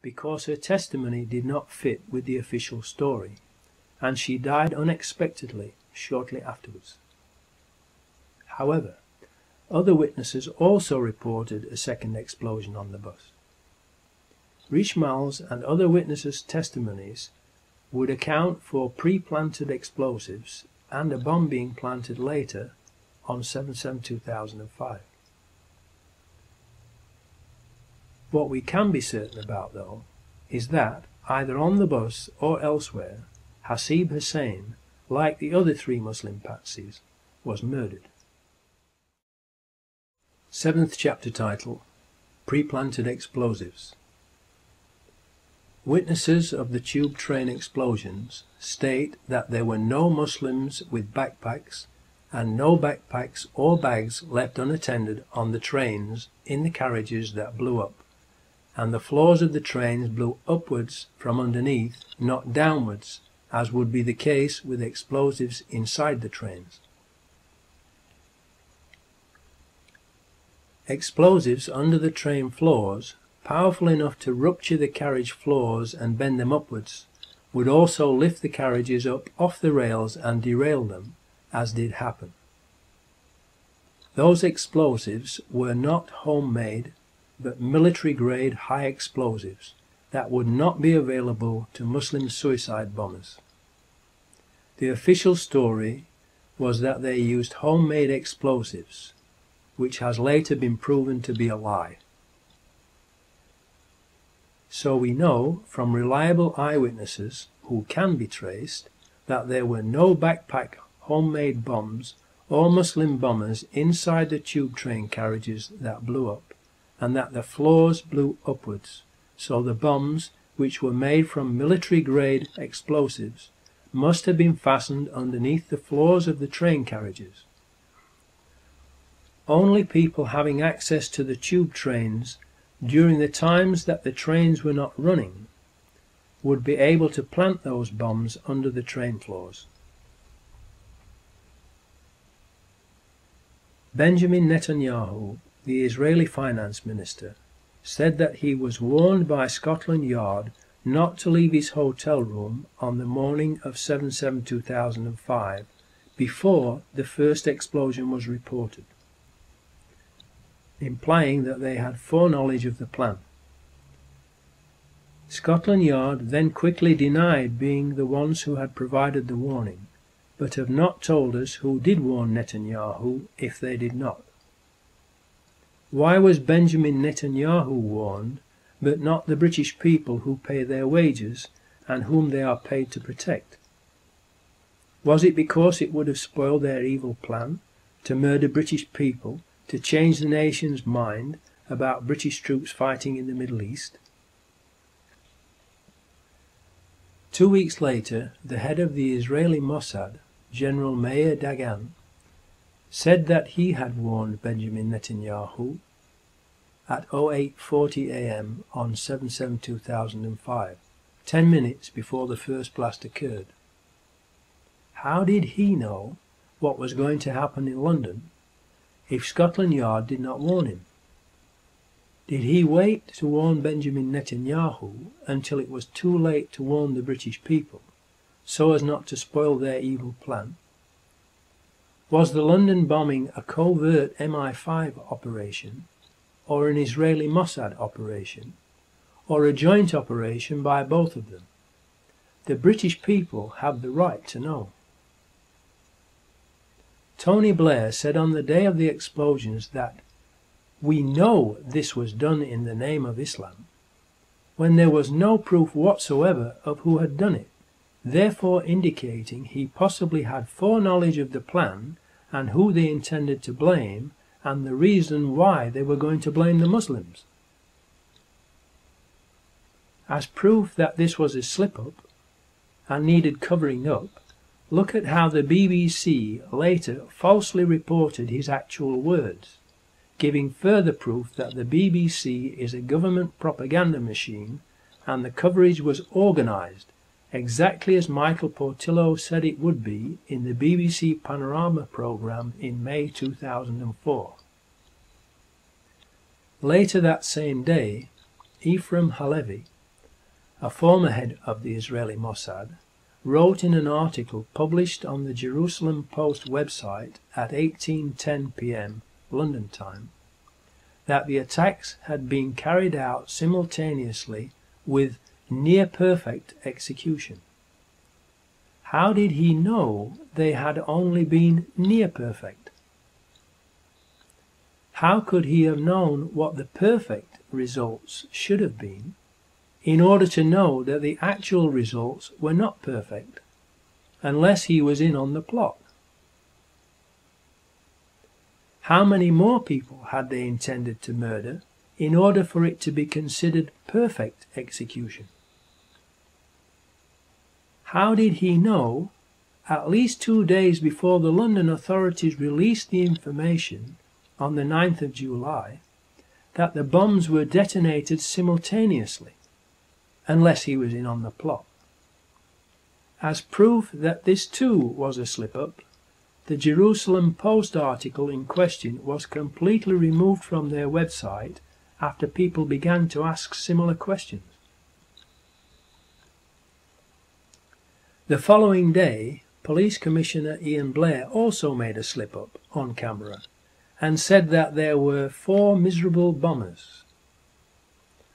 because her testimony did not fit with the official story, and she died unexpectedly shortly afterwards. However, other witnesses also reported a second explosion on the bus. Richmal's and other witnesses' testimonies would account for pre-planted explosives and a bomb being planted later on 7/7/2005. What we can be certain about, though, is that, either on the bus or elsewhere, Hasib Hussain, like the other 3 Muslim patsies, was murdered. 7th chapter title: Pre-planted explosives. Witnesses of the tube train explosions state that there were no Muslims with backpacks and no backpacks or bags left unattended on the trains in the carriages that blew up, and the floors of the trains blew upwards from underneath, not downwards, as would be the case with explosives inside the trains. Explosives under the train floors, powerful enough to rupture the carriage floors and bend them upwards, would also lift the carriages up off the rails and derail them, as did happen. Those explosives were not homemade, but military-grade high explosives that would not be available to Muslim suicide bombers. The official story was that they used homemade explosives, which has later been proven to be a lie. So we know from reliable eyewitnesses who can be traced that there were no backpack homemade bombs or Muslim bombers inside the tube train carriages that blew up, and that the floors blew upwards, so the bombs, which were made from military-grade explosives, must have been fastened underneath the floors of the train carriages. Only people having access to the tube trains during the times that the trains were not running would be able to plant those bombs under the train floors. Benjamin Netanyahu, the Israeli finance minister, said that he was warned by Scotland Yard not to leave his hotel room on the morning of 7/7/2005 before the first explosion was reported, implying that they had foreknowledge of the plan. Scotland Yard then quickly denied being the ones who had provided the warning, but have not told us who did warn Netanyahu if they did not. Why was Benjamin Netanyahu warned, but not the British people who pay their wages and whom they are paid to protect? Was it because it would have spoiled their evil plan to murder British people, to change the nation's mind about British troops fighting in the Middle East? 2 weeks later, the head of the Israeli Mossad, General Meir Dagan, said that he had warned Benjamin Netanyahu at 08:40 a.m. on 7/7/2005, 10 minutes before the first blast occurred. How did he know what was going to happen in London if Scotland Yard did not warn him? Did he wait to warn Benjamin Netanyahu until it was too late to warn the British people, so as not to spoil their evil plan? Was the London bombing a covert MI5 operation, or an Israeli Mossad operation, or a joint operation by both of them? The British people have the right to know. Tony Blair said on the day of the explosions that "we know this was done in the name of Islam," when there was no proof whatsoever of who had done it, therefore indicating he possibly had foreknowledge of the plan and who they intended to blame and the reason why they were going to blame the Muslims. As proof that this was a slip-up and needed covering up, look at how the BBC later falsely reported his actual words, giving further proof that the BBC is a government propaganda machine and the coverage was organised exactly as Michael Portillo said it would be in the BBC Panorama programme in May 2004. Later that same day, Ephraim Halevi, a former head of the Israeli Mossad, wrote in an article published on the Jerusalem Post website at 18:10 p.m. London time that the attacks had been carried out simultaneously with near-perfect execution. How did he know they had only been near-perfect? How could he have known what the perfect results should have been in order to know that the actual results were not perfect, unless he was in on the plot? How many more people had they intended to murder in order for it to be considered perfect execution? How did he know, at least 2 days before the London authorities released the information on the 9th of July, that the bombs were detonated simultaneously, unless he was in on the plot? As proof that this too was a slip-up, the Jerusalem Post article in question was completely removed from their website after people began to ask similar questions. The following day, Police Commissioner Ian Blair also made a slip-up on camera and said that there were 4 miserable bombers,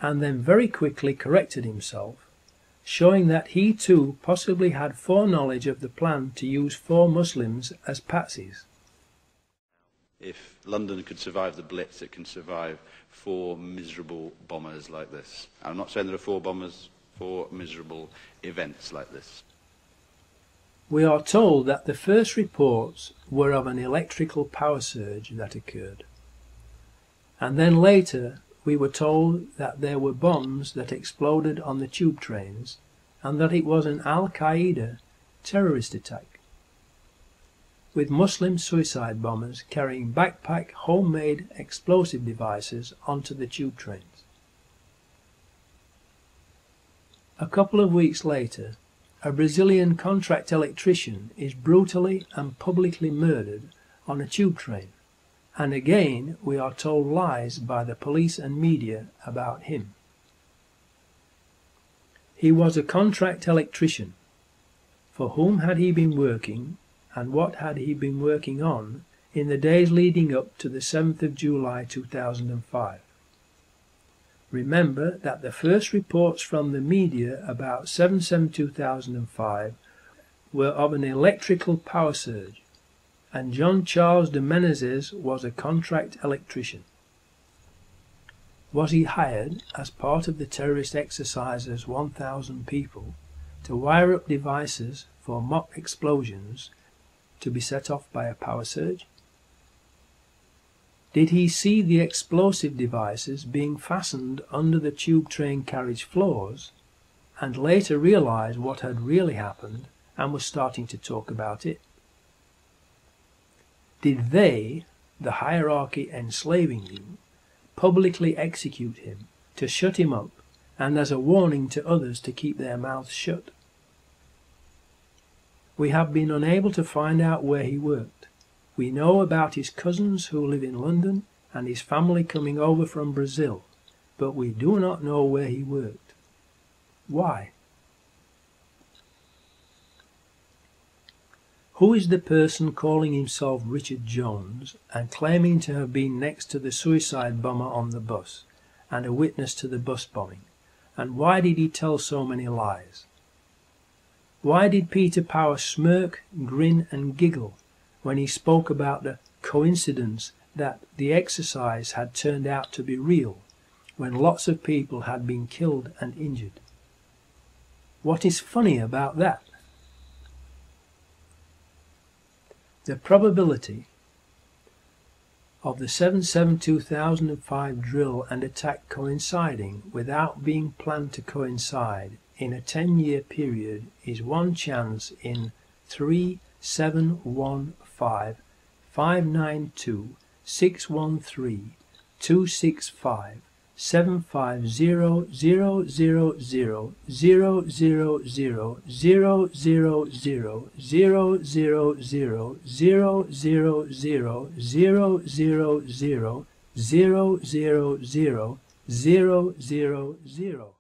and then very quickly corrected himself, showing that he too possibly had foreknowledge of the plan to use 4 Muslims as patsies. If London could survive the Blitz, it can survive 4 miserable bombers like this. I'm not saying there are 4 bombers, 4 miserable events like this. We are told that the first reports were of an electrical power surge that occurred, and then later we were told that there were bombs that exploded on the tube trains and that it was an Al-Qaeda terrorist attack, with Muslim suicide bombers carrying backpack homemade explosive devices onto the tube trains. A couple of weeks later, a Brazilian contract electrician is brutally and publicly murdered on a tube train, and again we are told lies by the police and media about him. He was a contract electrician. For whom had he been working, and what had he been working on in the days leading up to the 7th of July 2005? Remember that the first reports from the media about 7/7/2005 were of an electrical power surge, and John Charles de Menezes was a contract electrician. Was he hired as part of the terrorist exercise's 1,000 people to wire up devices for mock explosions to be set off by a power surge? Did he see the explosive devices being fastened under the tube train carriage floors and later realize what had really happened and was starting to talk about it? Did they, the hierarchy enslaving you, publicly execute him to shut him up and as a warning to others to keep their mouths shut? We have been unable to find out where he worked. We know about his cousins who live in London and his family coming over from Brazil, but we do not know where he worked. Why? Who is the person calling himself Richard Jones and claiming to have been next to the suicide bomber on the bus and a witness to the bus bombing? And why did he tell so many lies? Why did Peter Power smirk, grin and giggle when he spoke about the coincidence that the exercise had turned out to be real when lots of people had been killed and injured? What is funny about that? The probability of the 7/7/2005 drill and attack coinciding without being planned to coincide in a 10-year period is 1 chance in 371559920000000000000000000.